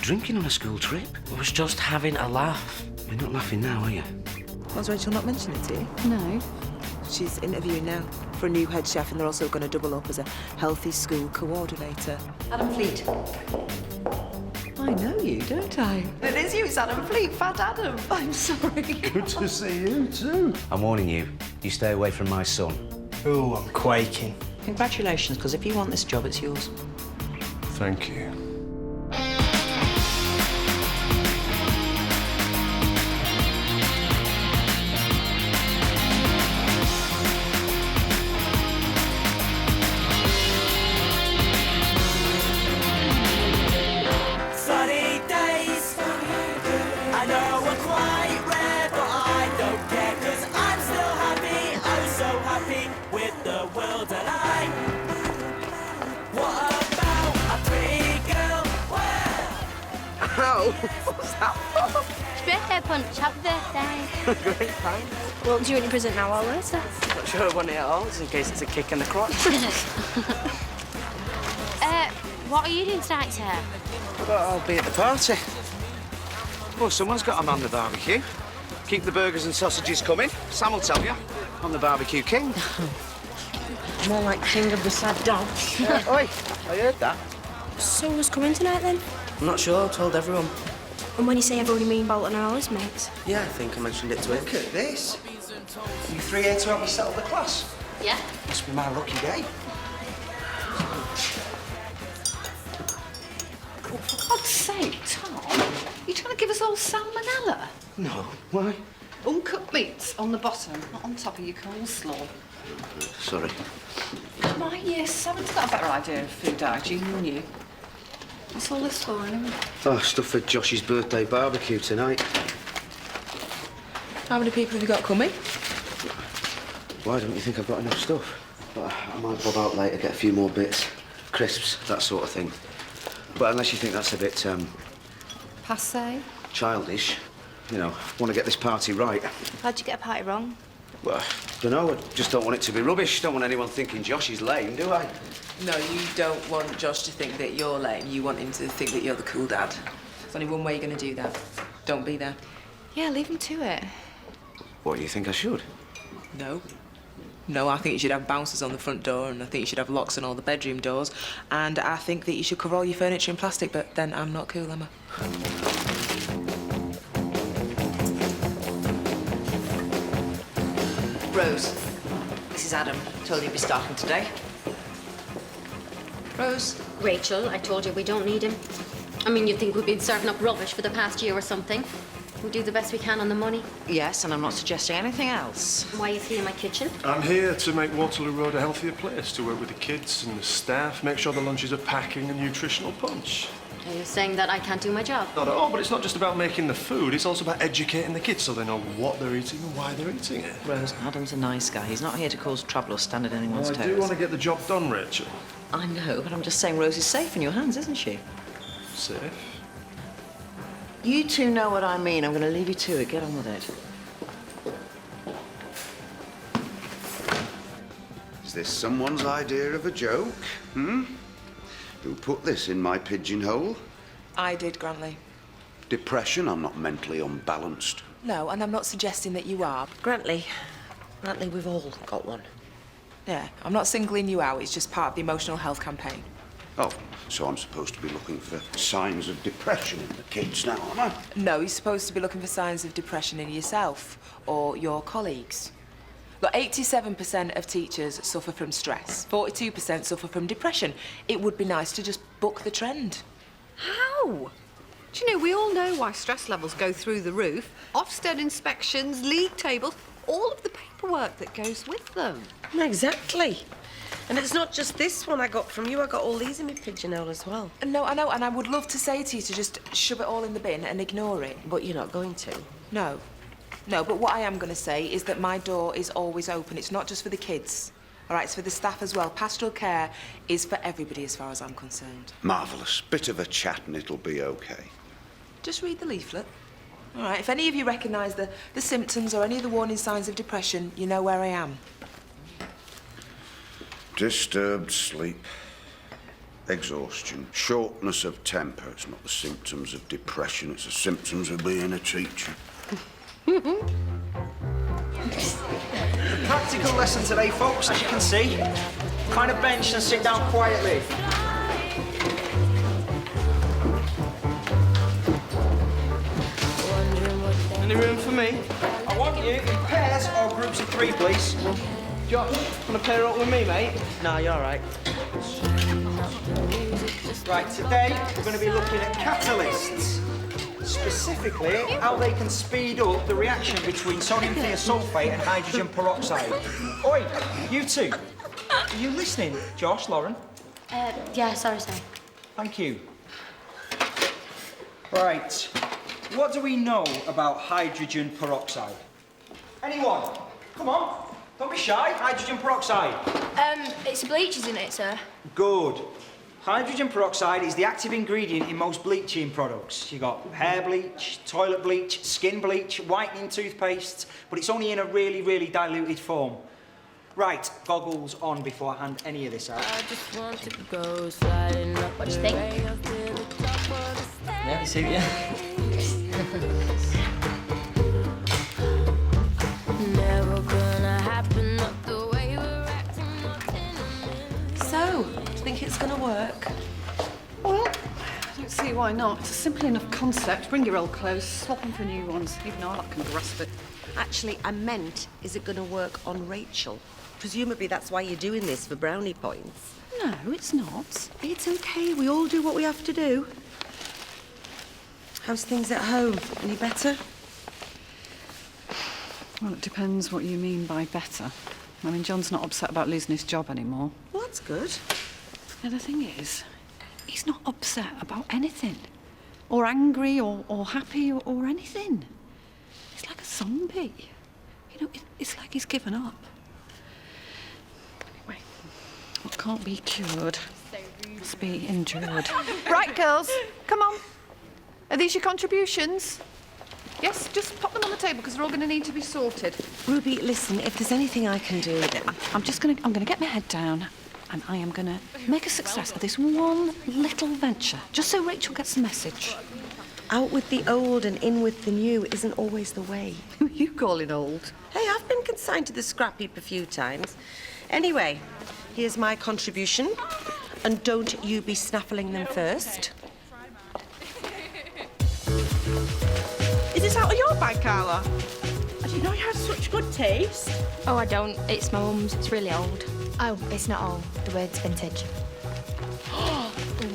drinking on a school trip. I was just having a laugh. You're not laughing now, are you? Has Rachel not mentioned it to you? No. She's interviewing now for a new head chef, and they're also going to double up as a healthy school coordinator. Adam Fleet. I know you, don't I? It is you, it's Adam Fleet, Fat Adam. I'm sorry. Good to see you, too. I'm warning you. You stay away from my son. Oh, I'm quaking. Congratulations, because if you want this job, it's yours. Thank you. Sunny days, I know we're quite rare, but I don't care, 'cause I'm still happy, oh so happy with the world and I. What about a pretty girl? Well, Ow! What's that for? Birthday punch, happy birthday. Great, thanks. Well, do you want your present now or later? Not sure I want it at all, just in case it's a kick in the crotch. What are you doing tonight, sir? Well, I'll be at the party. Well, someone's got to man the barbecue. Keep the burgers and sausages coming. Sam will tell you. I'm the barbecue king. More like king of the sad dance. Oi, I heard that. So who's coming tonight, then? I'm not sure, I told everyone. And when you say everyone, you mean Bolton and all his mates? Yeah, I think I mentioned it to him. Look at this. You three here to help me settle the class? Yeah. Must be my lucky day. Oh, for God's sake, Tom, you trying to give us all salmonella? No, why? Uncut meats on the bottom, not on top of your coleslaw. Sorry. Come on, yes, Sam's got a better idea of food hygiene than you. What's all this for, anyway? Oh, stuff for Josh's birthday barbecue tonight. How many people have you got coming? Why don't you think I've got enough stuff? Well, I might bob out later, get a few more bits. Crisps, that sort of thing. But unless you think that's a bit, Passé? childish, you know, want to get this party right. How'd you get a party wrong? Well, don't know, I just don't want it to be rubbish. Don't want anyone thinking Josh is lame, do I? No, you don't want Josh to think that you're lame. You want him to think that you're the cool dad. There's only one way you're going to do that. Don't be there. Yeah, leave him to it. What, you think I should? No. No, I think you should have bouncers on the front door, and I think you should have locks on all the bedroom doors, and I think that you should cover all your furniture in plastic, but then I'm not cool, am I? Rose, this is Adam. Told you he'd be starting today. Rose. Rachel, I told you we don't need him. I mean, you'd think we've been serving up rubbish for the past year or something. We do the best we can on the money. Yes, and I'm not suggesting anything else. Why is he in my kitchen? I'm here to make Waterloo Road a healthier place, to work with the kids and the staff, make sure the lunches are packing a nutritional punch. Are you saying that I can't do my job? Not at all, but it's not just about making the food, it's also about educating the kids so they know what they're eating and why they're eating it. Rose, Adam's a nice guy. He's not here to cause trouble or stand on anyone's I toes. do want to get the job done, Rachel. I know, but I'm just saying Rose is safe in your hands, isn't she? Safe? You two know what I mean. I'm going to leave you to it. Get on with it. Is this someone's idea of a joke? Who put this in my pigeonhole? I did, Grantley. Depression? I'm not mentally unbalanced. No, and I'm not suggesting that you are. Grantley, we've all got one. Yeah, I'm not singling you out. It's just part of the emotional health campaign. Oh, so I'm supposed to be looking for signs of depression in the kids now, am I? No, you're supposed to be looking for signs of depression in yourself or your colleagues. Look, 87% of teachers suffer from stress. 42% suffer from depression. It would be nice to just buck the trend. How? Do you know, we all know why stress levels go through the roof. Ofsted inspections, league tables, all of the paperwork that goes with them. Exactly. And it's not just this one I got from you. I got all these in my pigeonhole as well. No, I know, and I would love to say to you to just shove it all in the bin and ignore it. But you're not going to. No. No, but what I am going to say is that my door is always open. It's not just for the kids. All right, it's for the staff as well. Pastoral care is for everybody as far as I'm concerned. Marvellous. Bit of a chat and it'll be okay. Just read the leaflet. All right, if any of you recognise the symptoms or any of the warning signs of depression, you know where I am. Disturbed sleep. exhaustion, shortness of temper. It's not the symptoms of depression, it's the symptoms of being a teacher. The practical lesson today, folks, as you can see. Find a bench and sit down quietly. Any room for me? I want you in pairs or groups of 3, please. Josh, want to pair up with me, mate? No, you're all right. Right, today we're going to be looking at catalysts. Specifically, how they can speed up the reaction between sodium thiosulfate and hydrogen peroxide. Oi, you two. Are you listening, Josh, Lauren? Yeah, sorry. Thank you. Right. What do we know about hydrogen peroxide? Anyone? Come on. Don't be shy. Hydrogen peroxide. It's a bleach, isn't it, sir? Good. Hydrogen peroxide is the active ingredient in most bleaching products. You got hair bleach, toilet bleach, skin bleach, whitening toothpaste, but it's only in a really, really diluted form. Right, goggles on before I hand any of this out. I just want to go sliding up. What do you think? Yeah, you suit you. Never gonna happen, not the way we're acting, nothing. So, do you think it's going to work? Well, I don't see why not. It's a simple enough concept. Bring your old clothes, swap them for new ones. Even I can grasp it. Actually, I meant, is it going to work on Rachel? Presumably that's why you're doing this, for brownie points. No, it's not. It's okay, we all do what we have to do. How's things at home? Any better? Well, it depends what you mean by better. I mean, John's not upset about losing his job anymore. Well, that's good. Yeah, the thing is, he's not upset about anything. Or angry, or happy, or anything. He's like a zombie. You know, it's like he's given up. Anyway, what can't be cured must be endured. Right, girls, come on. Are these your contributions? Yes, just pop them on the table because they're all going to need to be sorted. Ruby, listen, if there's anything I can do... I'm going to get my head down and I am going to make a success of this one little venture, just so Rachel gets the message. Out with the old and in with the new isn't always the way. Who are you calling old? Hey, I've been consigned to the scrap heap a few times. Anyway, here's my contribution. And don't you be snaffling them first. Is this out of your bag, Carla? I didn't know you had such good taste. Oh, I don't. It's my mum's. It's really old. Oh, it's not old. The word's vintage.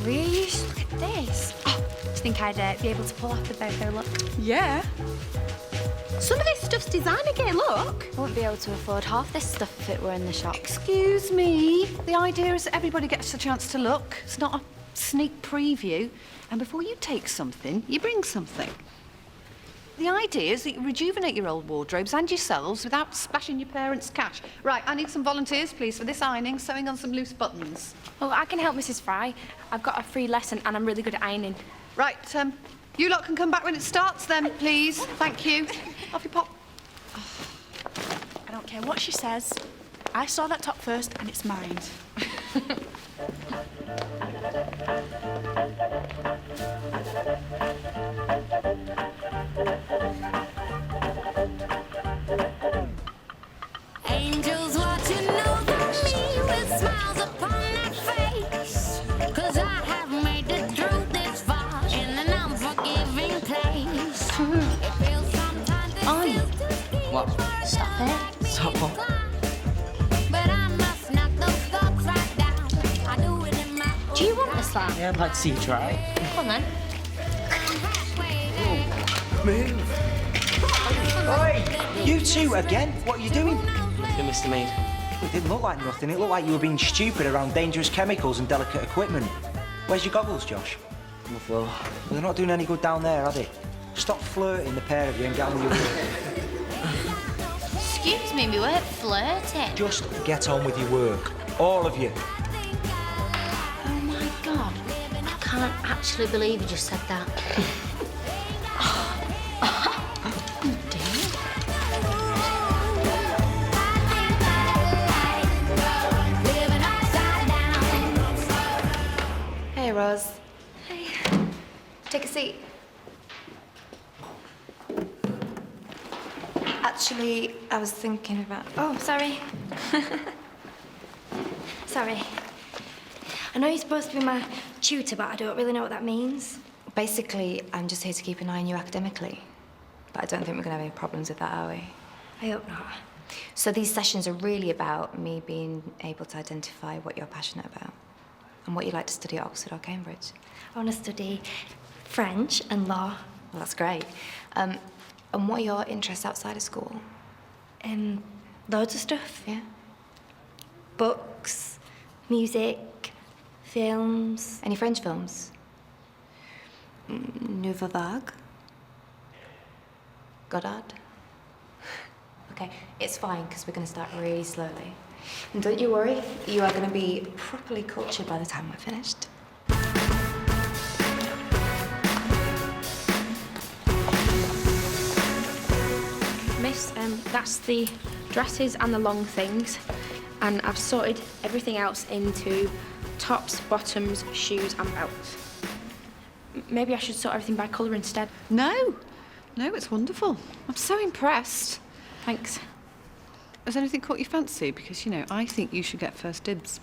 Reese, look at this. Oh, do you think I'd be able to pull off the boho look? Yeah. Some of this stuff's designer gear, look. I wouldn't be able to afford half this stuff if it were in the shop. Excuse me. The idea is that everybody gets a chance to look. It's not a sneak preview. And before you take something, you bring something. The idea is that you rejuvenate your old wardrobes and yourselves without splashing your parents' cash. Right, I need some volunteers, please, for this ironing, sewing on some loose buttons. Oh, I can help Mrs. Fry. I've got a free lesson and I'm really good at ironing. Right, you lot can come back when it starts then, please. Thank you. Off you pop. I don't care what she says. I saw that top first and it's mine. Angels watching over me with smiles upon their face. 'Cause I have made it through this far in an unforgiving place. It feels sometimes it feels too deep. What? Stop it. Stop what? But I must knock those thoughts right down. I do it in my Do you want this lamp? Yeah, I'd like to see you try. Come on then. Move. Oi! You two again? What are you doing? Nothing, Mr. Mead. It didn't look like nothing. It looked like you were being stupid around dangerous chemicals and delicate equipment. Where's your goggles, Josh? On the floor. Well, they're not doing any good down there, are they? Stop flirting, the pair of you, and get on with your work. Excuse me, we weren't flirting. Just get on with your work. All of you. Oh my God. I can't actually believe you just said that. see... Actually, I was thinking about... Oh, sorry. Sorry. I know you're supposed to be my tutor, but I don't really know what that means. Basically, I'm just here to keep an eye on you academically. But I don't think we're going to have any problems with that, are we? I hope not. So these sessions are really about me being able to identify what you're passionate about and what you like to study at Oxford or Cambridge. I want to study French and law. Well, that's great. And what are your interests outside of school? Loads of stuff. Yeah? Books, music, films. Any French films? Nouvelle Vague? Godard? Okay, it's fine, because we're going to start really slowly. And don't you worry, you are going to be properly cultured by the time we're finished. Miss, that's the dresses and the long things, and I've sorted everything else into tops, bottoms, shoes and belts. Maybe I should sort everything by colour instead. No, it's wonderful. I'm so impressed. Thanks. Has anything caught your fancy? Because, you know, I think you should get first dibs.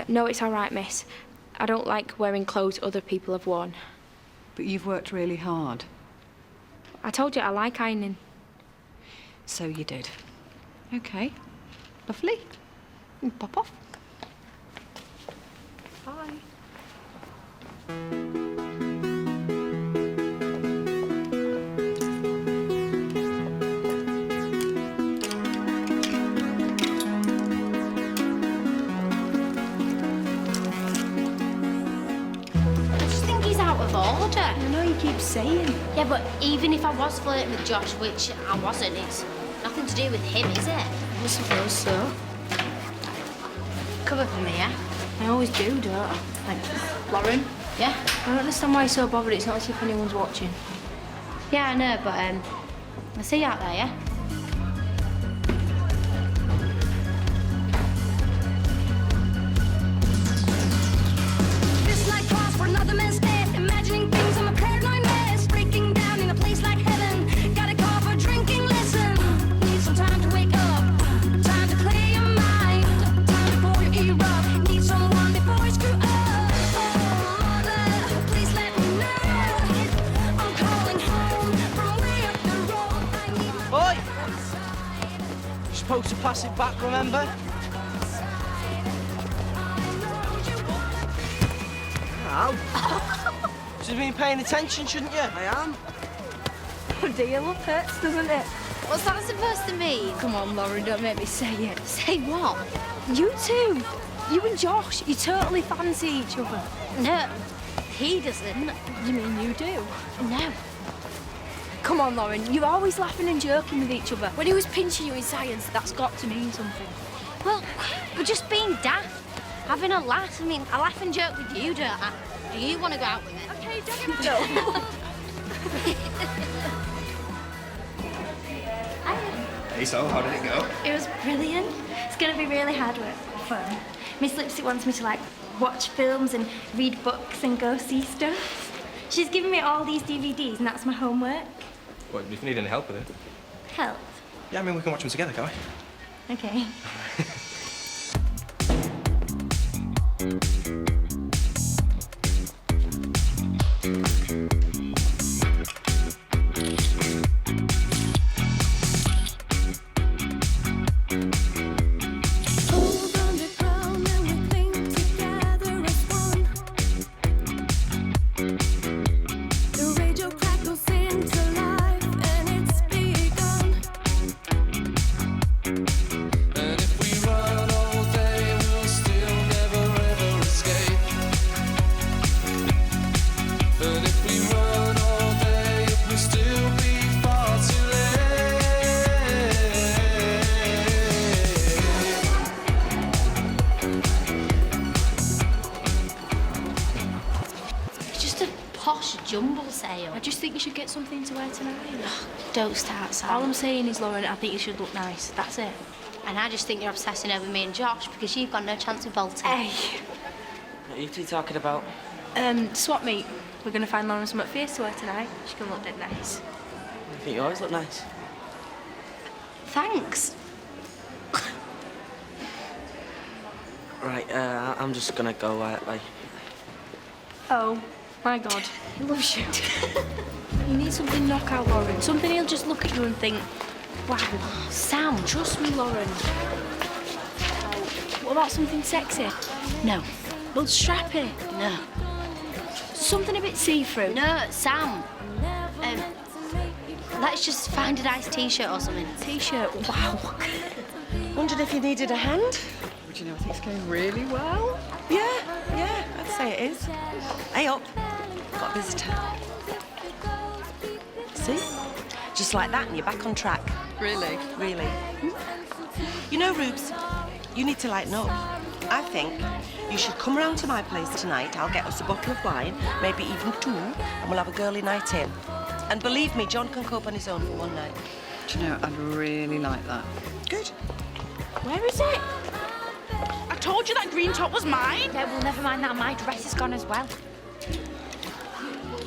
No, it's all right, miss. I don't like wearing clothes other people have worn. But you've worked really hard. I told you I like ironing. So you did. Okay. Lovely. You can pop off. Bye. Order. I know you keep saying. Yeah, but even if I was flirting with Josh, which I wasn't, it's nothing to do with him, is it? I suppose so. Cover for me, yeah? I always do, don't I? Thanks. Lauren? Yeah? I don't understand why you're so bothered. It's not as if anyone's watching. Yeah, I know, but I'll see you out there, yeah? Supposed to pass it back, remember? Ow. Should have been paying attention, shouldn't you? I am. Oh dear, look, hurts, doesn't it? What's that supposed to mean? Come on, Lauren, don't make me say it. Say what? You two. You and Josh, you totally fancy each other. No, he doesn't. You mean you do? No. Come on, Lauren, you're always laughing and joking with each other. When he was pinching you in science, that's got to mean something. Well, we're just being daft. Having a laugh. I mean, I laugh and joke with you, don't I? Do you want to go out with me? Okay, don't give me no. Hey, so how did it go? It was brilliant. It's going to be really hard work, but fun. Miss Lipsy wants me to, like, watch films and read books and go see stuff. She's given me all these DVDs, and that's my homework. Well, if you need any help with it. Help? Yeah, I mean, we can watch them together, can't we? Okay. Jumble sale. I just think you should get something to wear tonight. Don't start, Sam. All I'm saying is, Lauren, I think you should look nice. That's it. And I just think you're obsessing over me and Josh because you've got no chance of bolting. Hey. What are you two talking about? Swap meet. we're going to find Lauren some fierce to wear tonight. She can look dead nice. I think you always look nice. Thanks. Right, I'm just gonna go, bye. Oh, my God. He loves you. You need something knockout, Lauren. Something he'll just look at you and think, wow, Sam, trust me, Lauren. What about something sexy? No. Well, strappy. No. Something a bit see-through. No, Sam. Let's just find a nice T-shirt or something. T-shirt, wow. Wondered if you needed a hand? But you know, I think it's going really well. Yeah, I'd say it is. Hey up, got a visitor. See? Just like that and you're back on track. Really? Really. You know, Rubes, you need to lighten up. I think you should come round to my place tonight. I'll get us a bottle of wine, maybe even 2, and we'll have a girly night in. And believe me, John can cope on his own for one night. Do you know, I'd really like that. Good. Where is it? I told you that green top was mine. Yeah, well, never mind that. My dress is gone as well.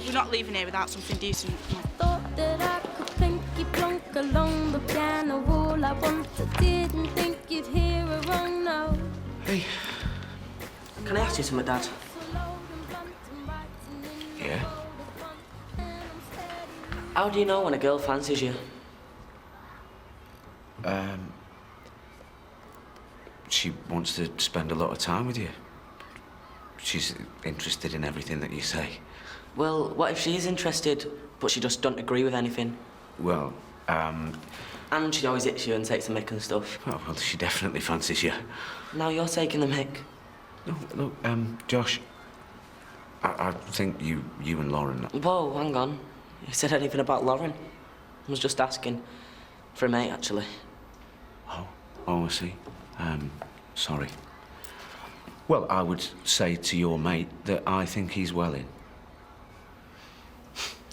We're not leaving here without something decent. Thought that I could think you plunk along the piano wall. I once didn't think you'd hear a wrong note. Hey, can I ask you something, Dad? Yeah? How do you know when a girl fancies you? She wants to spend a lot of time with you. She's interested in everything that you say. Well, what if she is interested, but she just don't agree with anything? Well, And she always hits you and takes the mick and stuff. Oh, well, she definitely fancies you. Now you're taking the mick. No, look, Josh, I think you and Lauren... Whoa, hang on. You said anything about Lauren? I was just asking. For a mate, actually. Oh, I see. Sorry. Well, I would say to your mate that I think he's well in.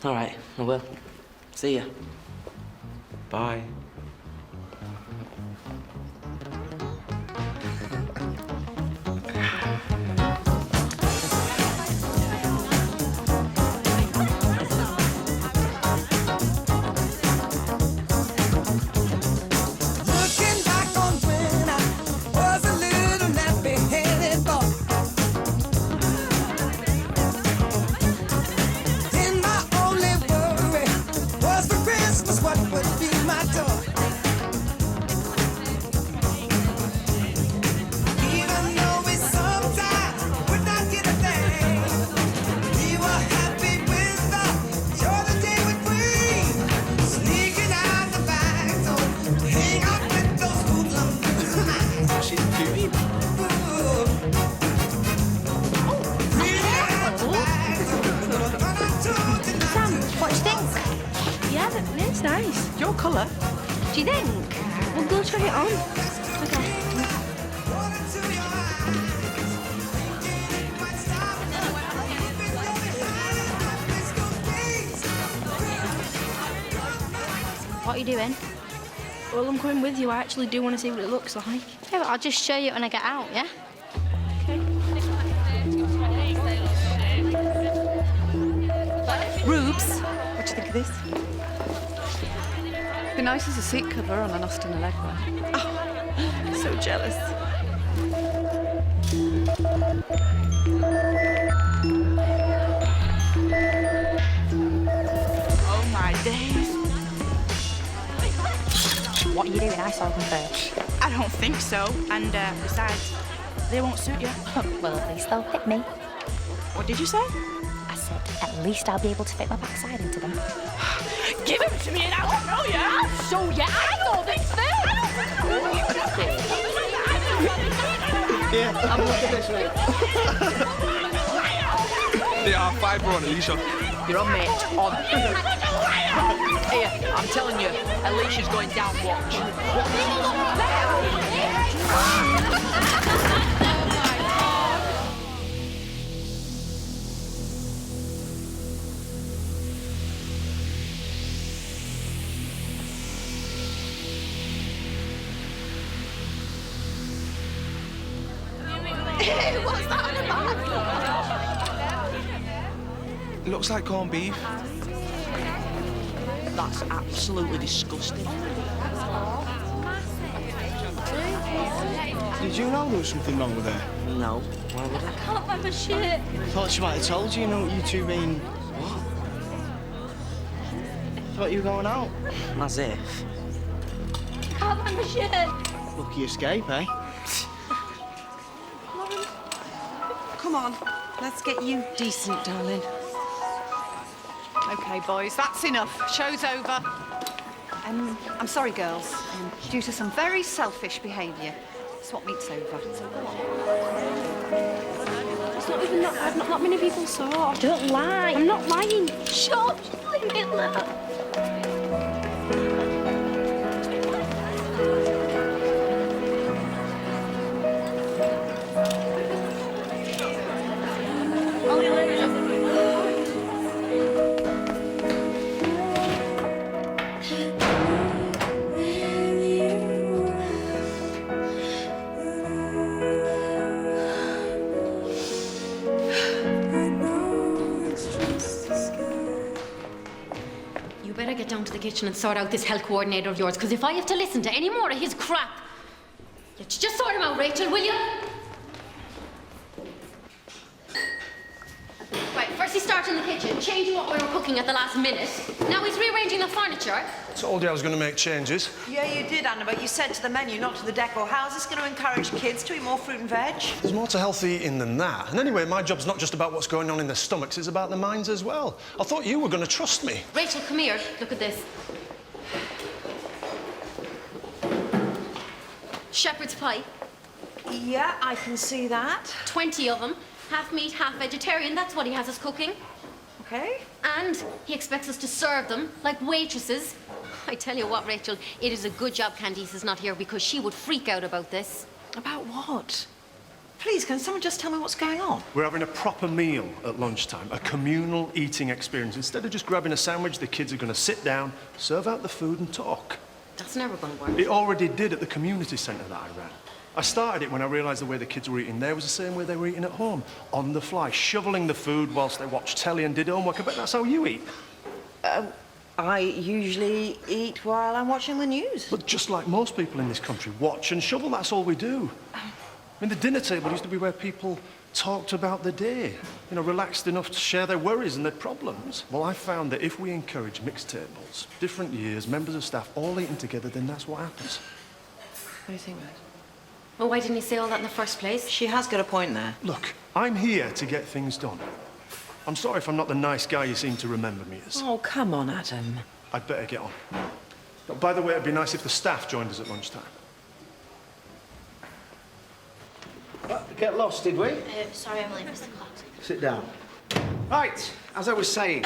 All right, I will. See ya. Bye. Looking back on when I was a little nappy-headed boy. Then my only worry was for Christmas what would be my toy. Even though we sometimes would not get a thing, we were happy with the joy the day would bring. Sneaking out the back door, hang out with those hoodlums. She's a cutie. Sam, what do you think? Yeah, it's nice. Your colour? Do you think? Well, go try it on. What are you doing? Well, I'm coming with you. I actually do want to see what it looks like. Yeah, but I'll just show you when I get out, yeah? Rubes, what do you think of this? Be nice as a seat cover on an Austin Allegra. Oh, so jealous. Oh my days. What are you doing? I saw them first. I don't think so. And besides, they won't suit you. Well, at least they'll fit me. What did you say? I said, at least I'll be able to fit my backside into them. Give him to me and I'll show you. I'll show you. I know this thing. Yeah, I'm looking at this, mate. They are 5 on, Alicia. You're on, mate. On. Here, I'm telling you, Alicia's going down, watch. Hey, what's that on the back? looks like corned beef. That's absolutely disgusting. Did you know there was something wrong with her? No. Why would I? I can't find my shirt. Thought she might have told you, what you two mean. What? Thought you were going out. As if. I can't find my shirt. Lucky escape, eh? Come on, let's get you decent, darling. OK, boys, that's enough. Show's over. I'm sorry, girls. Due to some very selfish behaviour, swap meet's over. It's not even that bad. Not many people saw. Don't lie. I'm not lying. Shut up. Just leave me alone. You better get down to the kitchen and sort out this health coordinator of yours, because if I have to listen to any more of his crap, you just sort him out, Rachel, will you? Right, first he started in the kitchen, changing what we were cooking at the last minute. Now he's rearranging the furniture. Told you I was going to make changes. Yeah, you did, Anna, but you said to the menu, not to the decor. How's this going to encourage kids to eat more fruit and veg? There's more to healthy eating than that. And anyway, my job's not just about what's going on in their stomachs, it's about their minds as well. I thought you were going to trust me. Rachel, come here. Look at this. Shepherd's pie. Yeah, I can see that. 20 of them. Half meat, half vegetarian. That's what he has us cooking. OK. And he expects us to serve them like waitresses. I tell you what, Rachel, it is a good job Candice is not here, because she would freak out about this. About what? Please, can someone just tell me what's going on? We're having a proper meal at lunchtime, a communal eating experience. Instead of just grabbing a sandwich, the kids are going to sit down, serve out the food and talk. That's never going to work. It already did at the community centre that I ran. I started it when I realised the way the kids were eating there was the same way they were eating at home, on the fly, shoveling the food whilst they watched telly and did homework. I bet that's how you eat. I usually eat while I'm watching the news. But just like most people in this country, watch and shovel, that's all we do. I mean, the dinner table used to be where people talked about the day, you know, relaxed enough to share their worries and their problems. Well, I found that if we encourage mixed tables, different years, members of staff all eating together, then that's what happens. What do you think, mate? Well, why didn't he say all that in the first place? She has got a point there. Look, I'm here to get things done. I'm sorry if I'm not the nice guy you seem to remember me as. Oh, come on, Adam. I'd better get on. Oh, by the way, it'd be nice if the staff joined us at lunchtime. Get lost, did we? Sorry, I'm late, Mr. Clark. Sit down. Right, as I was saying,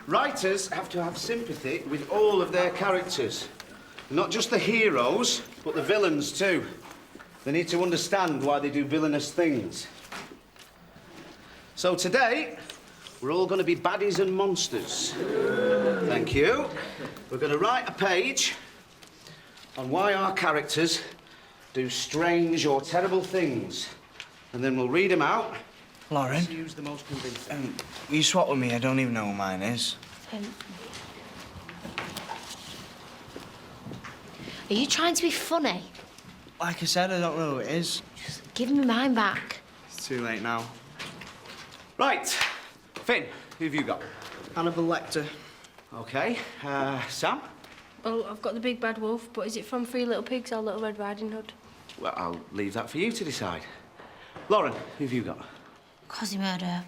writers have to have sympathy with all of their characters. Not just the heroes, but the villains too. They need to understand why they do villainous things. So today, we're all going to be baddies and monsters. Thank you. We're going to write a page on why our characters do strange or terrible things. And then we'll read them out. Lauren? Let's use the most convincing. You swap with me, I don't even know what mine is. Are you trying to be funny? Like I said, I don't know who it is. Just give me mine back. It's too late now. Right. Finn, who have you got? Hannibal Lecter. OK. Sam? Well, I've got the Big Bad Wolf, but is it from Three Little Pigs or Little Red Riding Hood? Well, I'll leave that for you to decide. Lauren, who have you got? Quasimodo.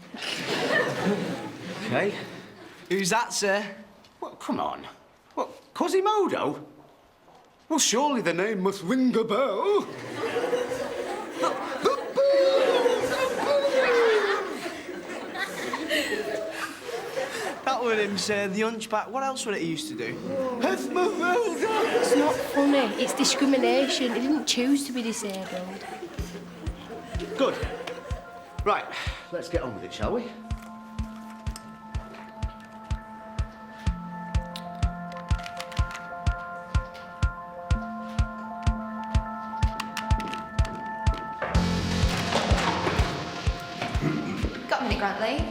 OK. Who's that, sir? Well, come on. What, Quasimodo? Well, surely the name must ring a bell. That was him, sir. The Hunchback. What else would it used to do? It's not funny. It's discrimination. He didn't choose to be disabled. Good. Right, let's get on with it, shall we? Got a minute, Grantley?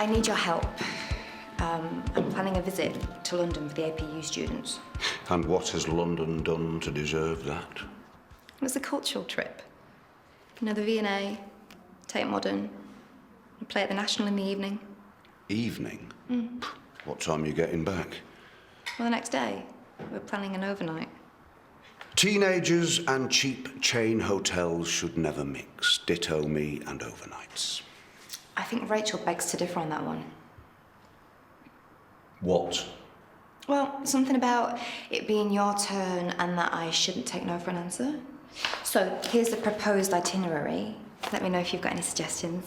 I need your help. I'm planning a visit to London for the APU students. And what has London done to deserve that? It's a cultural trip. You know, the V&A, Tate Modern, and play at the National in the evening. Evening? What time are you getting back? Well, the next day. We're planning an overnight. Teenagers and cheap chain hotels should never mix. Ditto me and overnights. I think Rachel begs to differ on that one. What? Well, something about it being your turn and that I shouldn't take no for an answer. So, here's the proposed itinerary. Let me know if you've got any suggestions.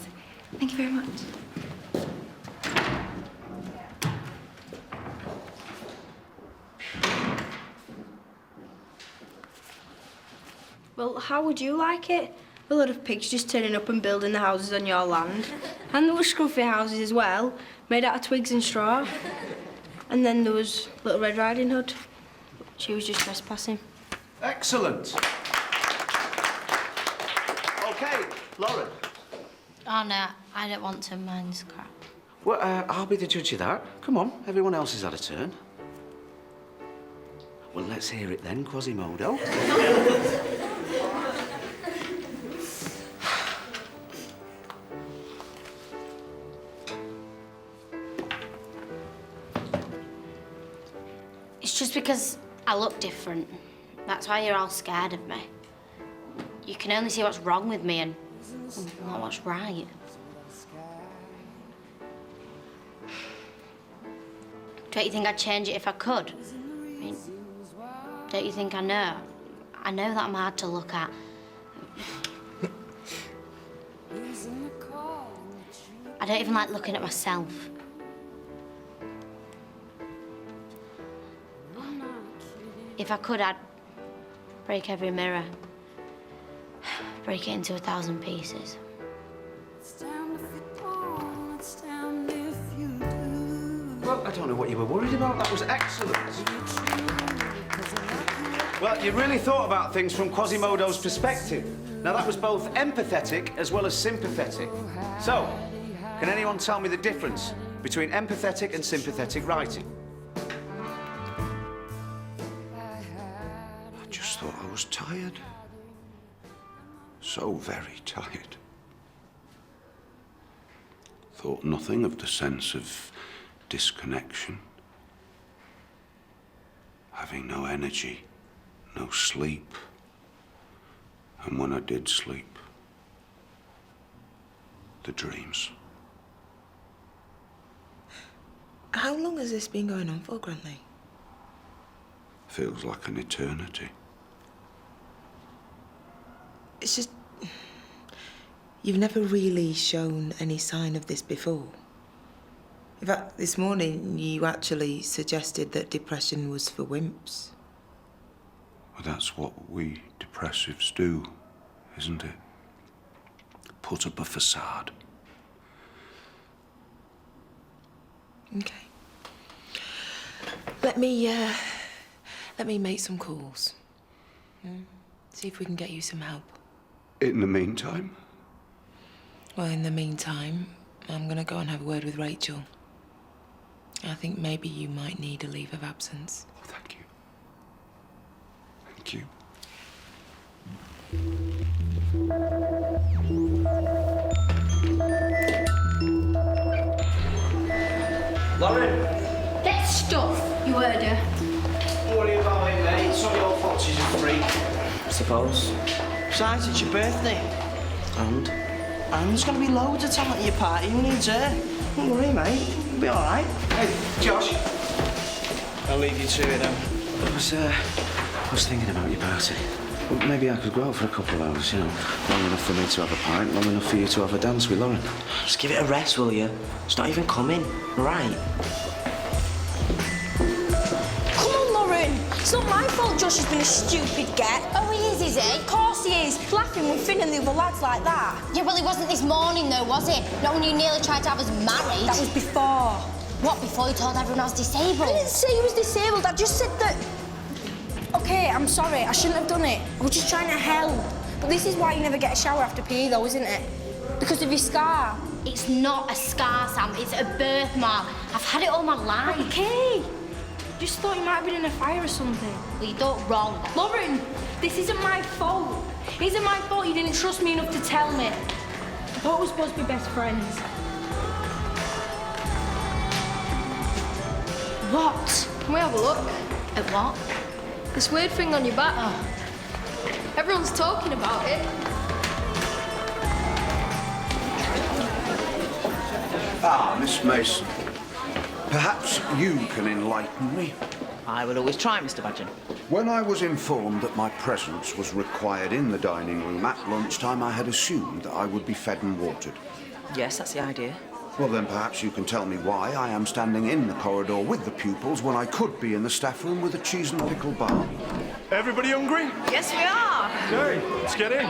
Thank you very much. Well, how would you like it? A lot of pigs just turning up and building the houses on your land. And there were scruffy houses as well, made out of twigs and straw. And then there was Little Red Riding Hood. She was just trespassing. Excellent. OK, Lauren. Oh, no, I don't want to. Mine's crap. Well, I'll be the judge of that. Come on, everyone else has had a turn. Well, let's hear it then, Quasimodo. It's just because I look different. That's why you're all scared of me. You can only see what's wrong with me and not what's right. Don't you think I'd change it if I could? I mean, don't you think I know? I know that I'm hard to look at. I don't even like looking at myself. If I could, I'd break every mirror. Break it into 1,000 pieces. Well, I don't know what you were worried about. That was excellent. Well, you really thought about things from Quasimodo's perspective. Now, that was both empathetic as well as sympathetic. So, can anyone tell me the difference between empathetic and sympathetic writing? I just thought I was tired. So very tired. Thought nothing of the sense of disconnection. Having no energy, no sleep. And when I did sleep, the dreams. How long has this been going on for, Grantley? Feels like an eternity. It's just... You've never really shown any sign of this before. In fact, this morning you actually suggested that depression was for wimps. Well, that's what we depressives do, isn't it? Put up a facade. Okay. Let me make some calls. See if we can get you some help. In the meantime? Well, in the meantime, I'm gonna go and have a word with Rachel. I think maybe you might need a leave of absence. Thank you. Thank you. Lauren! Get stuff, you heard her. Don't worry about it, mate. It's not your fault she's a freak. I suppose. Besides, it's your birthday. And? And there's going to be loads of talent at your party. Who needs her? Don't worry, mate. You'll be all right. Hey, Josh. I'll leave you to it, then. I was thinking about your party. Well, maybe I could go out for a couple of hours, you know. Long enough for me to have a pint, long enough for you to have a dance with Lauren. Just give it a rest, will you? It's not even coming. Right. Come on, Lauren. It's not my fault Josh has been a stupid get. Oh, he is he? Of course he is. Laughing with Finn and the other lads like that. Yeah, well, it wasn't this morning, though, was it? Not when you nearly tried to have us married. That was before. What, before you told everyone I was disabled? I didn't say he was disabled. I just said that... OK, I'm sorry. I shouldn't have done it. I was just trying to help. But this is why you never get a shower after PE, though, isn't it? Because of your scar. It's not a scar, Sam. It's a birthmark. I've had it all my life. Okay. Just thought you might have been in a fire or something. Well, you don't wrong. Lauren, this isn't my fault. It isn't my fault you didn't trust me enough to tell me. I thought we were supposed to be best friends. What? Can we have a look? At what? This weird thing on your back. Oh. Everyone's talking about it. Ah, Miss Mason. Perhaps you can enlighten me. I will always try, Mr. Badgen. When I was informed that my presence was required in the dining room at lunchtime, I had assumed that I would be fed and watered. Yes, that's the idea. Well, then perhaps you can tell me why I am standing in the corridor with the pupils when I could be in the staff room with a cheese and pickle bar. Everybody hungry? Yes, we are. Okay, let's get in.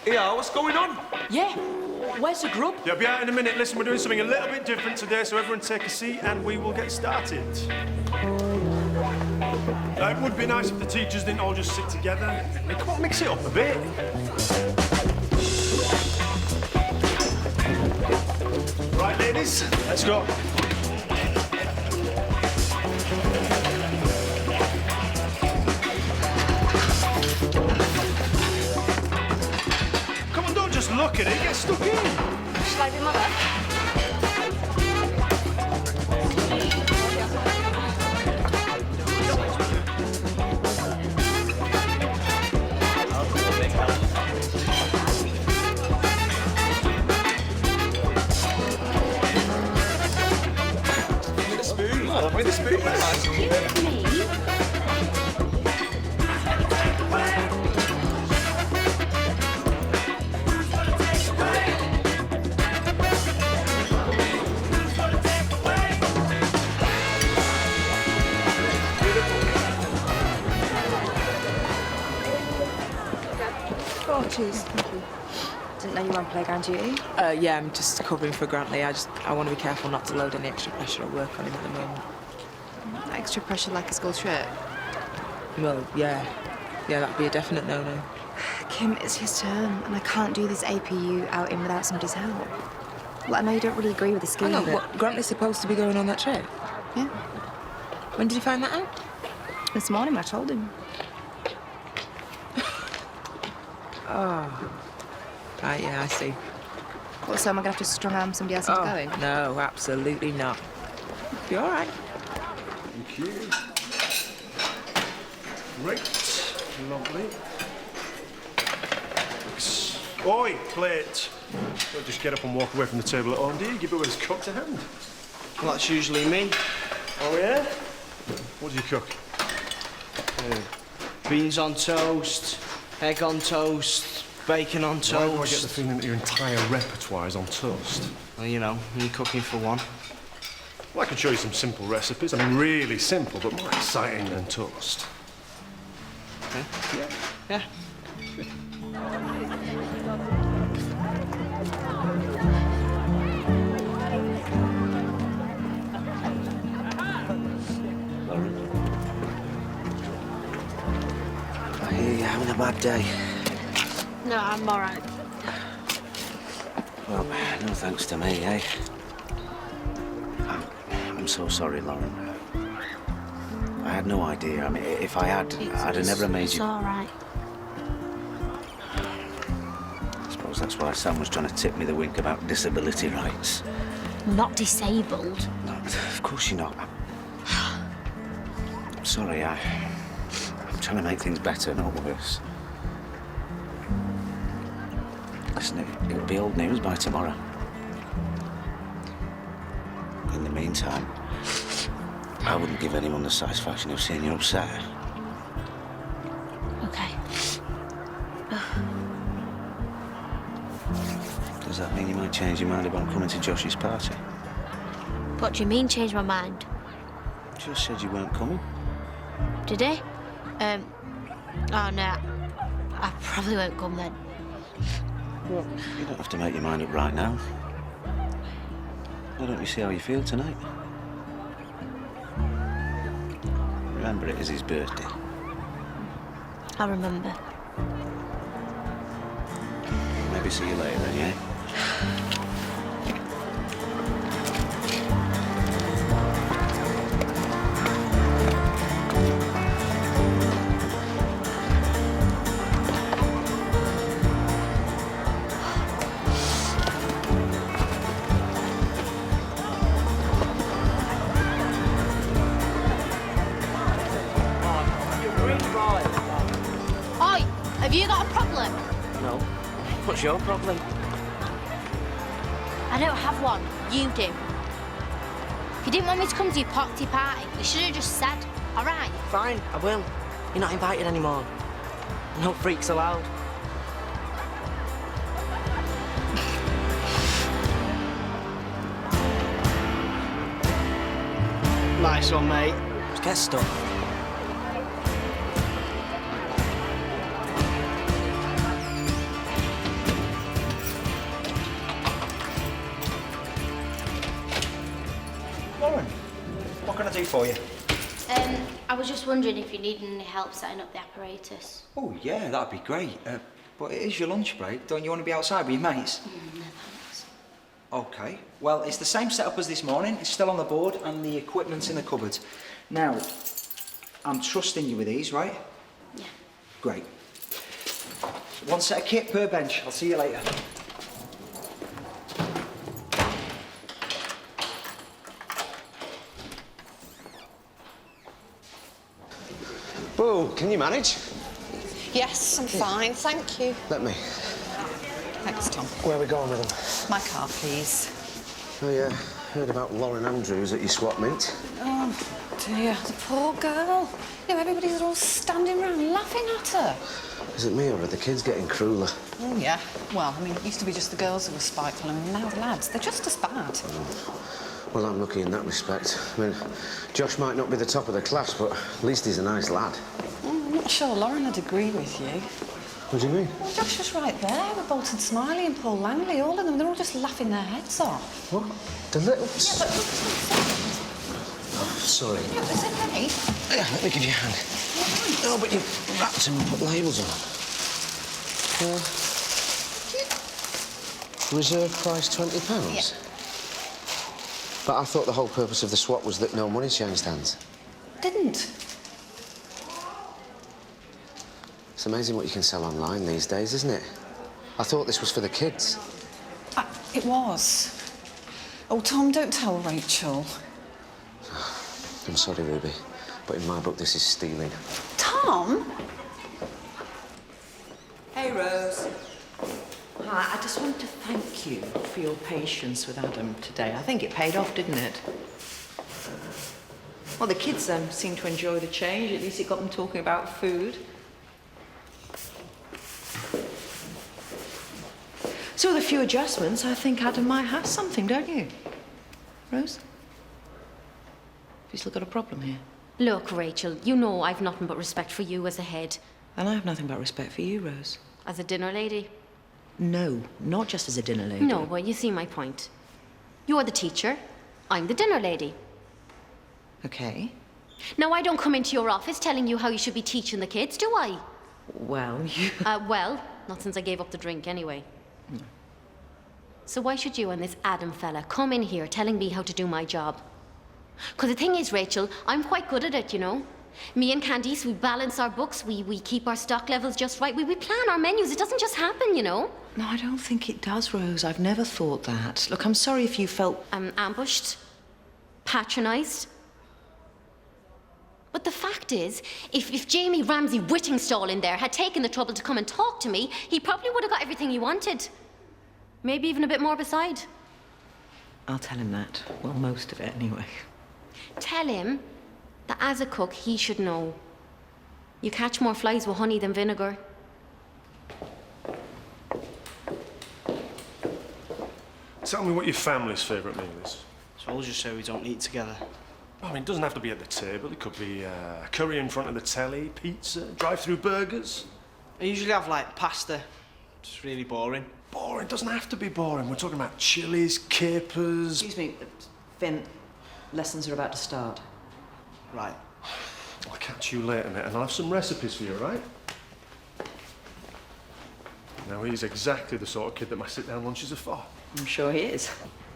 Yeah, what's going on? Yeah. Where's the grub? They'll be out in a minute. Listen, we're doing something a little bit different today, so everyone take a seat and we will get started. It would be nice if the teachers didn't all just sit together. Come on, mix it up a bit. Right, ladies, let's go. Come on, don't just look at it, get stuck in. Shall I be mother? With a spoon, Excuse me? Oh, cheese. Thank you. Didn't know you were on playground duty. Yeah, I'm just covering for Grantley. I want to be careful not to load any extra pressure or work on him at the moment. Extra pressure like a school trip. Well, yeah. Yeah, that'd be a definite no-no. Kim, it's his term, and I can't do this APU outing without somebody's help. Well, I know you don't really agree with the scheme, Hang on, but... what, Grantley's supposed to be going on that trip? Yeah. When did you find that out? This morning, I told him. Oh. Right, yeah, I see. Well, so am I going to have to strong-arm somebody else into going? No, absolutely not. Be all right. Thank you. Great. Lovely. Oi, plate. Don't just get up and walk away from the table at home, do you? Give it with his cup to hand. Well, that's usually me. Oh, yeah? What do you cook? Beans on toast, egg on toast, bacon on toast. Why do I get the feeling that your entire repertoire is on toast? Well, you know, you're cooking for one. Well, I could show you some simple recipes. I mean, really simple, but more exciting than toast. Okay. Yeah. I hear you're having a bad day. No, I'm all right. Well, no thanks to me, eh? I'm so sorry, Lauren. I had no idea. I mean, if I had, I'd have never made It's you... all right. I suppose that's why Sam was trying to tip me the wink about disability rights. I'm not disabled. No, of course you're not. I'm sorry, I'm trying to make things better, not worse. Listen, it'll be old news by tomorrow. In the meantime, I wouldn't give anyone the satisfaction of seeing you upset. Okay. Does that mean you might change your mind about coming to Josh's party? What do you mean, change my mind? Just said you weren't coming. Did he? Oh, no. I probably won't come then. Well, you don't have to make your mind up right now. Why don't you see how you feel tonight? remember it is his birthday? I'll remember. Maybe see you later then, yeah? Oi, have you got a problem? No. What's your problem? I don't have one. You do. If you didn't want me to come to your party, you should have just said, all right? Fine, I will. You're not invited anymore. No freaks allowed. Nice one, mate. Just get stuck. Lauren, what can I do for you? I was just wondering if you needed any help setting up the apparatus. Oh, yeah, that'd be great. But it is your lunch break. Don't you want to be outside with your mates? No, thanks. OK. Well, it's the same setup as this morning. It's still on the board and the equipment's in the cupboard. Now, I'm trusting you with these, right? Yeah. Great. One set of kit per bench. I'll see you later. Boo, can you manage? Yes, I'm fine, thank you. Let me. Thanks, Tom. Where are we going with them? My car, please. Oh, yeah. Heard about Lauren Andrews at your swap meet. Oh, dear, the poor girl. You know, everybody's all standing around laughing at her. Is it me or are the kids getting crueler? Oh, yeah. Well, I mean, it used to be just the girls who were spiteful, and now the lads, they're just as bad. Well, I'm lucky in that respect. I mean, Josh might not be the top of the class, but at least he's a nice lad. I'm not sure Lauren would agree with you. What do you mean? Well, Josh was right there with Bolton Smiley and Paul Langley, all of them. They're all just laughing their heads off. What? The little... Yeah, but Oh, sorry. yeah, it's okay. Yeah, let me give you a hand. No, but you've wrapped them and put labels on. Reserve price £20? Yeah. But I thought the whole purpose of the swap was that no money changed hands. Didn't. It's amazing what you can sell online these days, isn't it? I thought this was for the kids. It was. Oh, Tom, don't tell Rachel. I'm sorry, Ruby, but in my book, this is stealing. Tom? Hey, Rose. Hi, I just want to thank you for your patience with Adam today. I think it paid off, didn't it? Well, the kids seem to enjoy the change. At least it got them talking about food. So with a few adjustments, I think Adam might have something, don't you? Rose? Have you still got a problem here? Look, Rachel, you know I've nothing but respect for you as a head. And I have nothing but respect for you, Rose. As a dinner lady? No, not just as a dinner lady. No, but you see my point. You're the teacher, I'm the dinner lady. Okay. Now, I don't come into your office telling you how you should be teaching the kids, do I? Well, you... Well, not since I gave up the drink anyway. No. So why should you and this Adam fella come in here telling me how to do my job? Because the thing is, Rachel, I'm quite good at it, you know. Me and Candice, we balance our books, we keep our stock levels just right, we plan our menus. It doesn't just happen, you know. No, I don't think it does, Rose. I've never thought that. Look, I'm sorry if you felt... ambushed, patronised. But the fact is, if Jamie Ramsey Whittingstall in there had taken the trouble to come and talk to me, he probably would have got everything he wanted. Maybe even a bit more beside. I'll tell him that. Well, most of it, anyway. Tell him that as a cook, he should know. You catch more flies with honey than vinegar. Tell me what your family's favourite meal is. Told you so, we don't eat together. I mean, it doesn't have to be at the table. It could be curry in front of the telly, pizza, drive-through burgers. I usually have, like, pasta. It's really boring. Boring? It doesn't have to be boring. We're talking about chilies, capers... Excuse me, Finn. Lessons are about to start. Right. I'll catch you later, mate, and I'll have some recipes for you, all right? Now, he's exactly the sort of kid that my sit-down lunches are for. I'm sure he is.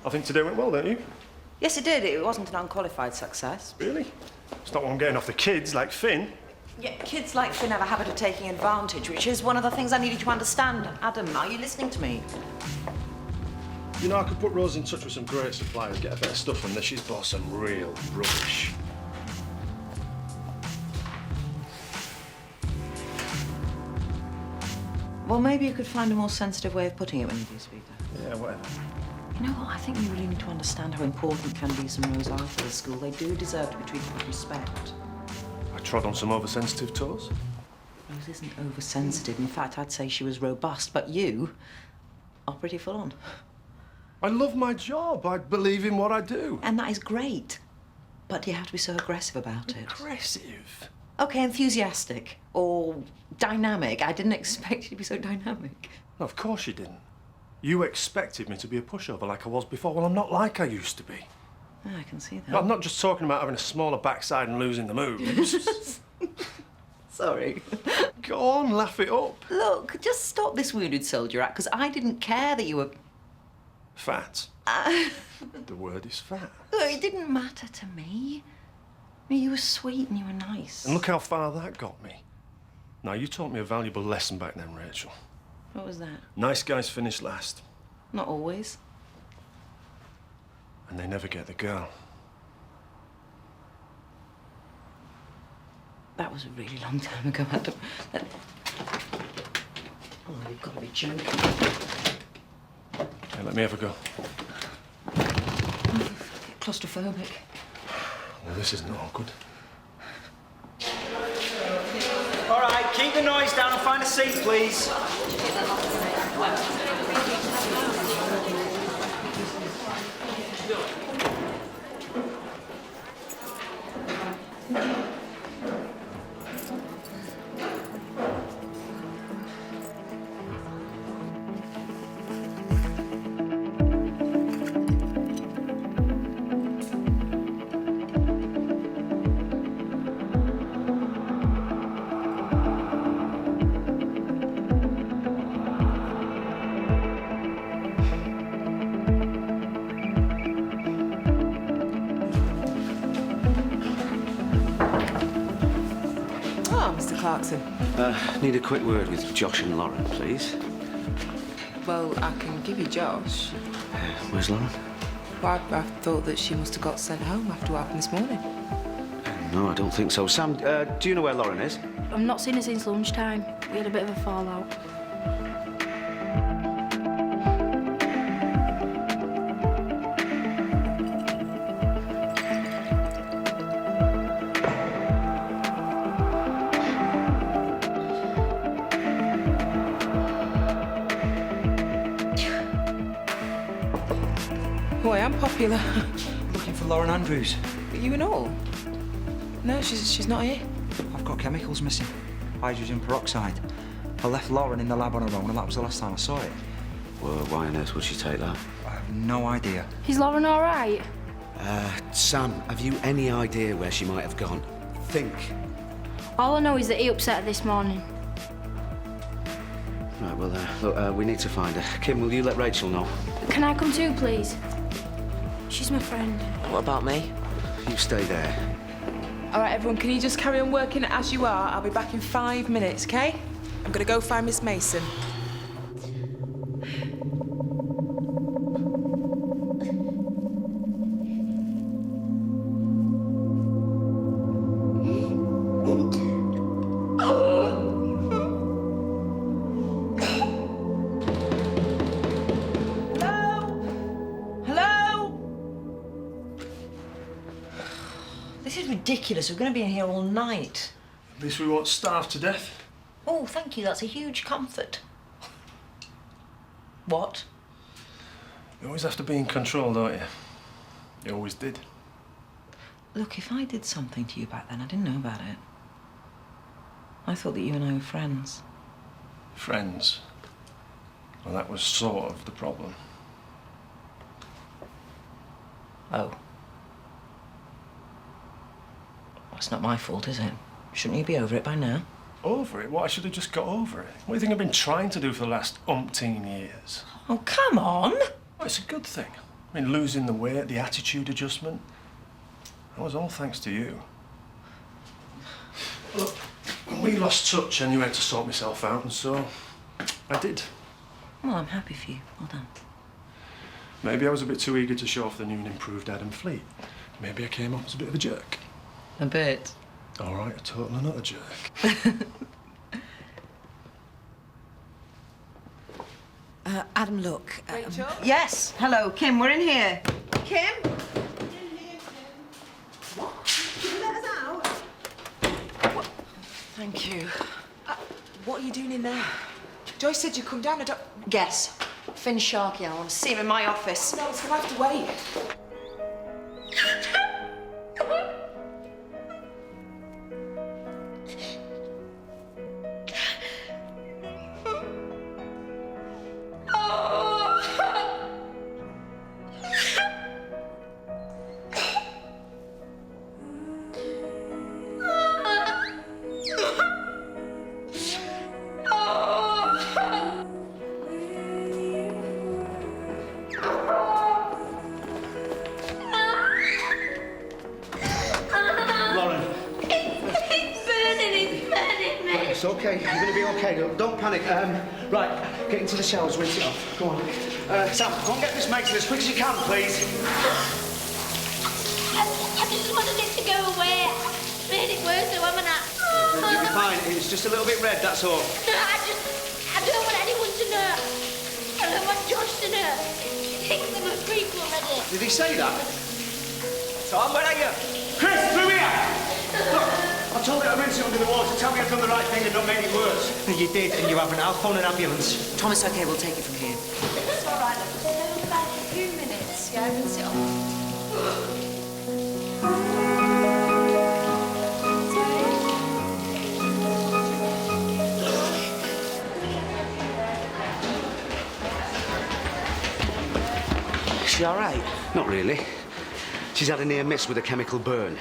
I think today went well, don't you? Yes, it did. It wasn't an unqualified success. Really? It's not what I'm getting off the kids, like Finn. Yeah, kids like Finn have a habit of taking advantage, which is one of the things I needed to understand. Adam, are you listening to me? You know, I could put Rose in touch with some great suppliers, get her better stuff from this. She's bought some real rubbish. Well, maybe you could find a more sensitive way of putting it when you do speak to her. Yeah, whatever. You know what? I think you really need to understand how important Candice and Rose are for the school. They do deserve to be treated with respect. I trod on some oversensitive toes. Rose isn't oversensitive. In fact, I'd say she was robust. But you are pretty full on. I love my job. I believe in what I do. And that is great. But you have to be so aggressive about it. Aggressive? Okay, enthusiastic or dynamic. I didn't expect you to be so dynamic. No, of course you didn't. You expected me to be a pushover like I was before. Well, I'm not like I used to be. Oh, I can see that. I'm not just talking about having a smaller backside and losing the moves. Sorry. Go on, laugh it up. Look, just stop this wounded soldier act, because I didn't care that you were... Fat. The word is fat. Look, it didn't matter to me. I mean, you were sweet and you were nice. And look how far that got me. Now, you taught me a valuable lesson back then, Rachel. What was that? Nice guys finish last. Not always. And they never get the girl. That was a really long time ago, Adam. Oh, you've got to be joking. Hey, let me have a go. Claustrophobic. Well, this isn't all good. All right, keep the noise down and find a seat, please. Oh, Mr. Clarkson. Need a quick word with Josh and Lauren, please. Well, I can give you Josh. Where's Lauren? Well, I thought that she must have got sent home after what happened this morning. No, I don't think so. Sam, do you know where Lauren is? I've not seen her since lunchtime. We had a bit of a fallout. Boy, I'm popular. Looking for Lauren Andrews. You and all? No, she's not here. I've got chemicals missing. Hydrogen peroxide. I left Lauren in the lab on her own, and that was the last time I saw it. Well, why on earth would she take that? I have no idea. Is Lauren all right? Sam, have you any idea where she might have gone? Think. All I know is that he upset her this morning. Right, well, look, we need to find her. Kim, will you let Rachel know? Can I come too, please? She's my friend. What about me? You stay there. All right, everyone, can you just carry on working as you are? I'll be back in 5 minutes, OK? I'm going to go find Miss Mason. This is ridiculous. We're going to be in here all night. At least we won't starve to death. Oh, thank you. That's a huge comfort. What? You always have to be in control, don't you? You always did. Look, if I did something to you back then, I didn't know about it. I thought that you and I were friends. Friends? Well, that was sort of the problem. Oh. It's not my fault, is it? Shouldn't you be over it by now? Over it? What, I should have just got over it? What do you think I've been trying to do for the last umpteen years? Oh, come on! Well, it's a good thing. I mean, losing the weight, the attitude adjustment. That was all thanks to you. Look, we lost touch, I knew I had to sort myself out, and so I did. Well, I'm happy for you. Well done. Maybe I was a bit too eager to show off the new and improved Adam Fleet. Maybe I came off as a bit of a jerk. A bit. All right, a total and utter jerk. Adam, look. Rachel? Yes. Hello, Kim. We're in here. Kim? Thank you. What are you doing in there? Joyce said you'd come down. I don't... Guess. Finn Sharkey. I want to see him in my office. No, it's gonna have to wait. It's okay. You're going to be okay. Don't panic. Right, get into the showers, rinse it off. Go on. Sam, go and get this mason as quick as you can, please. I just wanted it to go away. Made it worse, so haven't I? You'll be fine. It's just a little bit red, that's all. No, I don't want anyone to know. I don't want Josh to know. He thinks I'm a freak already. Did he say that? Tom, where are you? Chris, through here! Look, I told you to rinse it under the water. Tell me I've done the right thing and not made it worse. You did, and you haven't. I'll phone an ambulance. Thomas, okay, we'll take it from here. It's all right. It'll back in a few minutes. Yeah, rinse it off. Is she all right? Not really. She's had a near miss with a chemical burn.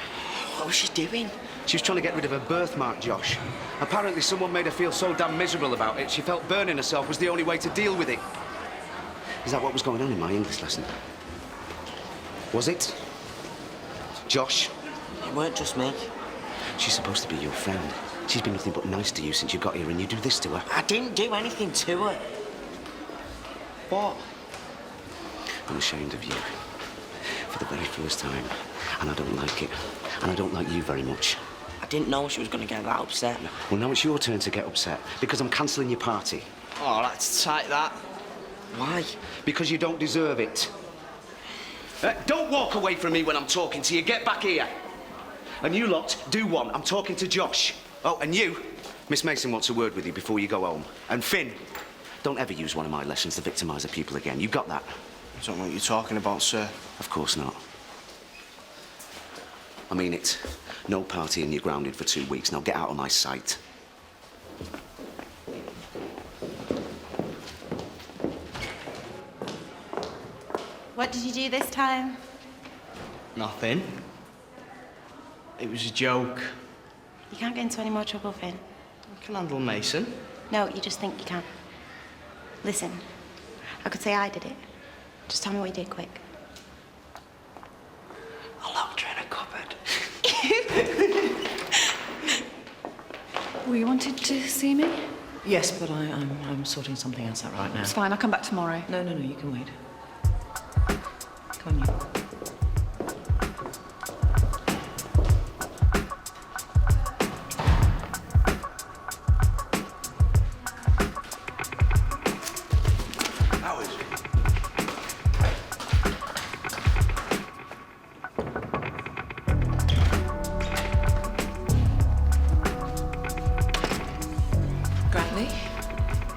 What was she doing? She was trying to get rid of her birthmark, Josh. Apparently someone made her feel so damn miserable about it, she felt burning herself was the only way to deal with it. Is that what was going on in my English lesson? Was it? Josh? It weren't just me. She's supposed to be your friend. She's been nothing but nice to you since you got here, and you do this to her. I didn't do anything to her. What? I'm ashamed of you. For the very first time. And I don't like it. And I don't like you very much. I didn't know she was going to get that upset. Well, now it's your turn to get upset, because I'm cancelling your party. Oh, that's tight, that. Why? Because you don't deserve it. Don't walk away from me when I'm talking to you. Get back here. And you lot, do one. I'm talking to Josh. Oh, and you, Miss Mason wants a word with you before you go home. And Finn, don't ever use one of my lessons to victimise a pupil again. You got that? I don't know what you're talking about, sir. Of course not. I mean it. No party and you're grounded for 2 weeks. Now get out of my sight. What did you do this time? Nothing. It was a joke. You can't get into any more trouble, Finn. I can handle Mason. No, you just think you can. Listen, I could say I did it. Just tell me what you did, quick. I locked her in a cupboard. Well, you wanted to see me? Yes, but I'm sorting something else out right now. It's fine, I'll come back tomorrow. No, you can wait. Come on, you.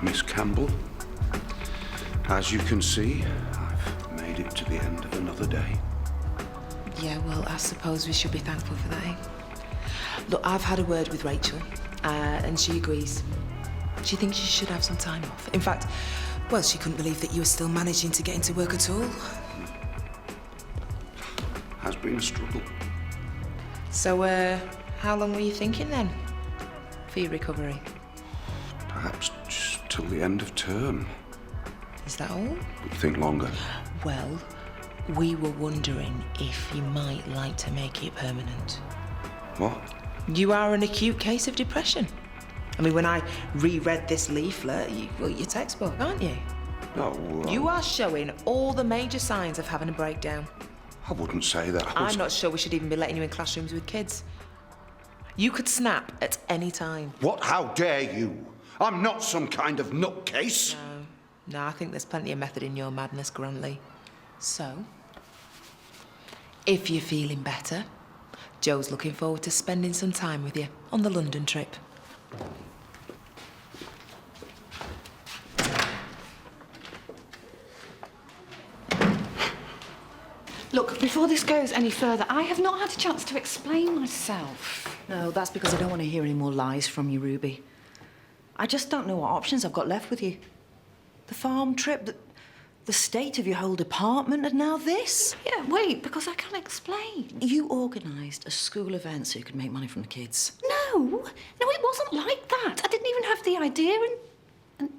Miss Campbell, as you can see, I've made it to the end of another day. Yeah, well, I suppose we should be thankful for that, eh? Look, I've had a word with Rachel, and she agrees. She thinks you should have some time off. In fact, well, she couldn't believe that you were still managing to get into work at all. Has been a struggle. So, How long were you thinking then for your recovery? Perhaps just till the end of term. Is that all? Think longer. Well, we were wondering if you might like to make it permanent. What? You are an acute case of depression. I mean, when I reread this leaflet, you're textbook, aren't you? No. You are showing all the major signs of having a breakdown. I wouldn't say that. I'm not sure we should even be letting you in classrooms with kids. You could snap at any time. What? How dare you? I'm not some kind of nutcase. No, I think there's plenty of method in your madness, Grantley. So, if you're feeling better, Joe's looking forward to spending some time with you on the London trip. Look, before this goes any further, I have not had a chance to explain myself. No, that's because I don't want to hear any more lies from you, Ruby. I just don't know what options I've got left with you. The farm trip, the state of your whole department, and now this. Yeah, wait, because I can't explain. You organised a school event so you could make money from the kids. No, it wasn't like that. I didn't even have the idea, and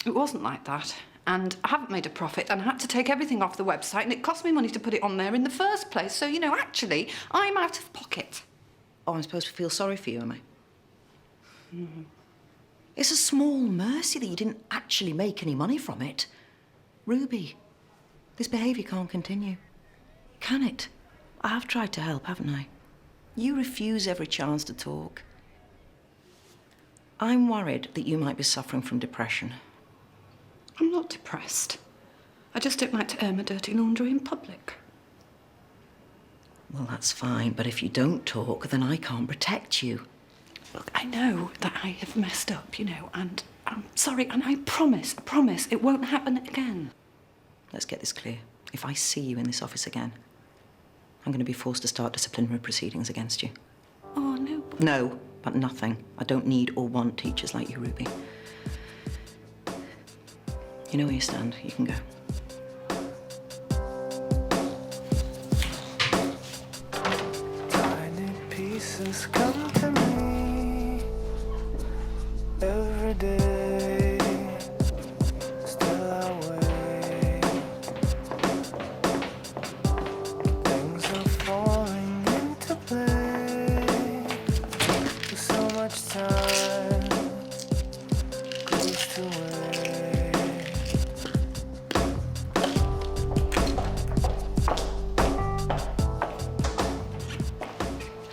it wasn't like that. And I haven't made a profit, and I had to take everything off the website, and it cost me money to put it on there in the first place. So, you know, actually, I'm out of pocket. Oh, I'm supposed to feel sorry for you, am I? Mm-hmm. It's a small mercy that you didn't actually make any money from it. Ruby, this behaviour can't continue. Can it? I have tried to help, haven't I? You refuse every chance to talk. I'm worried that you might be suffering from depression. I'm not depressed. I just don't like to air my dirty laundry in public. Well, that's fine, but if you don't talk, then I can't protect you. Look, I know that I have messed up, you know, and I'm sorry, and I promise, it won't happen again. Let's get this clear. If I see you in this office again, I'm going to be forced to start disciplinary proceedings against you. Oh, no. No, but nothing. I don't need or want teachers like you, Ruby. You know where you stand. You can go. Tiny pieces come to me every day. Still I wait. Things are falling into place. With so much time goes to waste.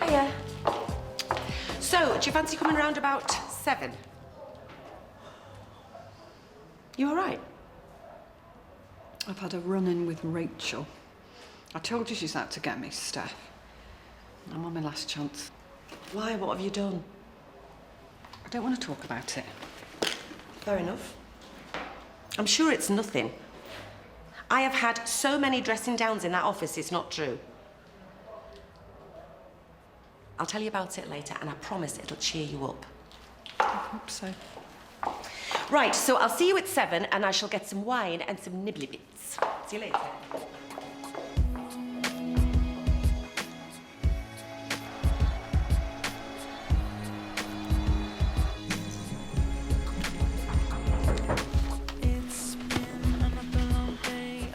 Hiya. So, do you fancy coming round about 7? You all right? I've had a run-in with Rachel. I told you she's out to get me, Steph. I'm on my last chance. Why? What have you done? I don't want to talk about it. Fair enough. I'm sure it's nothing. I have had so many dressing downs in that office, it's not true. I'll tell you about it later, and I promise it'll cheer you up. I hope so. Right, so I'll see you at 7, and I shall get some wine and some nibbly bits. See you later.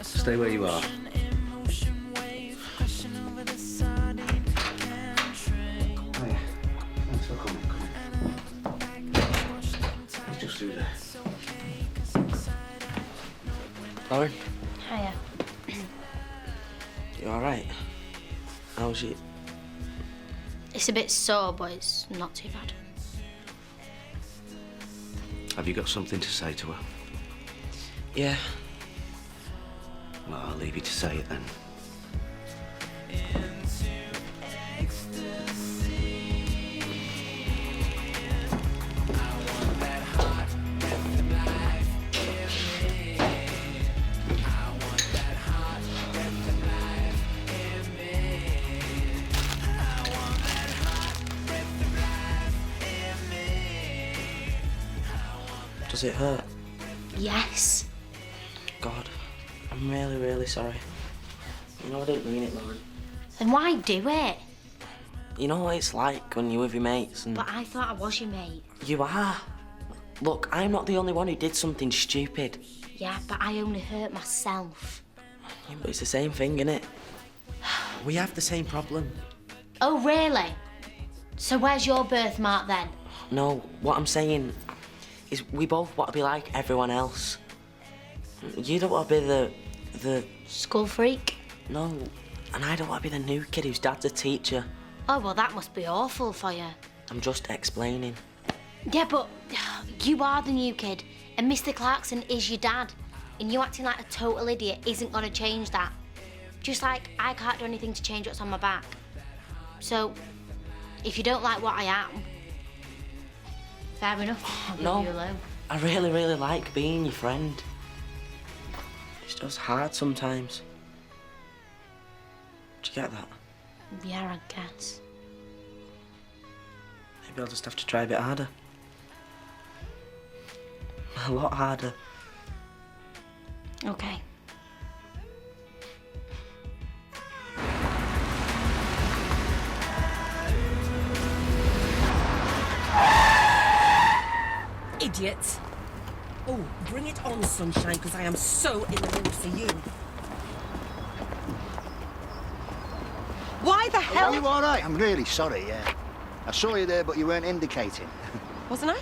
Stay where you are. Thanks for coming. Let's just do that. Lauren, Hiya. you all right? How's it? It's a bit sore, but it's not too bad. Have you got something to say to her? Yeah. Well, I'll leave you to say it then. Does it hurt? Yes. God, I'm really, really sorry. You know I didn't mean it, Lauren. Then why do it? You know what it's like when you're with your mates and... But I thought I was your mate. You are. Look, I'm not the only one who did something stupid. Yeah, but I only hurt myself. Yeah, but it's the same thing, innit? We have the same problem. Oh, really? So where's your birthmark then? No, what I'm saying is we both want to be like everyone else. You don't want to be the... School freak? No, and I don't want to be the new kid whose dad's a teacher. Oh, well, that must be awful for you. I'm just explaining. Yeah, but you are the new kid, and Mr. Clarkson is your dad. And you acting like a total idiot isn't going to change that. Just like I can't do anything to change what's on my back. So, if you don't like what I am, fair enough, I'll leave you alone. I really, really like being your friend. It's just hard sometimes. Do you get that? Yeah, I guess. Maybe I'll just have to try a bit harder. A lot harder. Okay. Idiots. Oh, bring it on, sunshine, because I am so in the mood for you. Why the hell? Are you all right? I'm really sorry, yeah. I saw you there, but you weren't indicating. Wasn't I?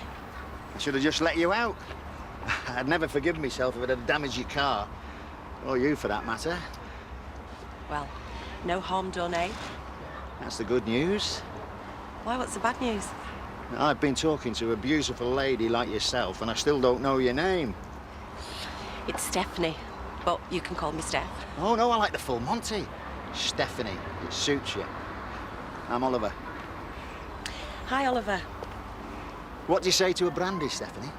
I should have just let you out. I'd never forgive myself if it had damaged your car. Or you, for that matter. Well, no harm done, eh? That's the good news. Why, what's the bad news? I've been talking to a beautiful lady like yourself, and I still don't know your name. It's Stephanie, but you can call me Steph. Oh, no, I like the full Monty. Stephanie, it suits you. I'm Oliver. Hi, Oliver. What do you say to a brandy, Stephanie?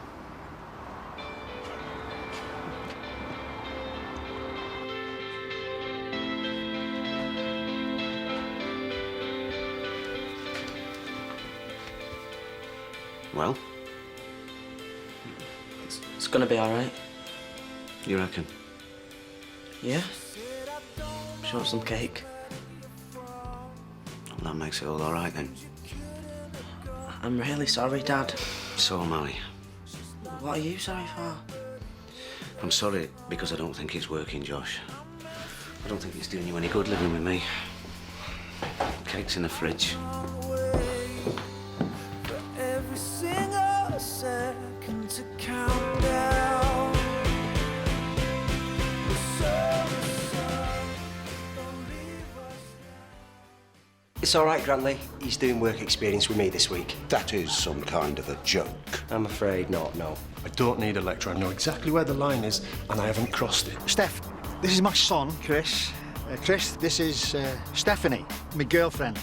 Well? It's gonna be all right. You reckon? Yeah? Show us some cake. Well, that makes it all right then. I'm really sorry, Dad. So am I. What are you sorry for? I'm sorry because I don't think it's working, Josh. I don't think it's doing you any good living with me. Cake's in the fridge. Every single second to count down. It's all right, Grantley. He's doing work experience with me this week. That is some kind of a joke. I'm afraid not, no. I don't need a lecture. I know exactly where the line is, and I haven't crossed it. Steph, this is my son, Chris. Chris, this is Stephanie, my girlfriend.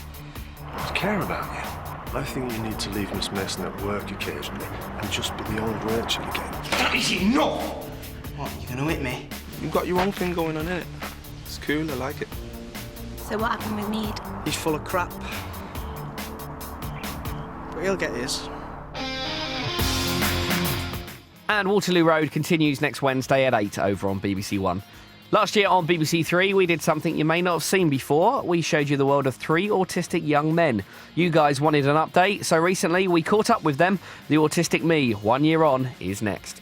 I care about you. I think you need to leave Miss Mason at work occasionally and just be the old Rachel again. That is enough! What, you gonna hit me? You've got your own thing going on, innit? It's cool, I like it. So what happened with Mead? He's full of crap. But he'll get his. And Waterloo Road continues next Wednesday at 8 over on BBC One. Last year on BBC Three, we did something you may not have seen before. We showed you the world of 3 autistic young men. You guys wanted an update, so recently we caught up with them. The Autistic Me, 1 year on, is next.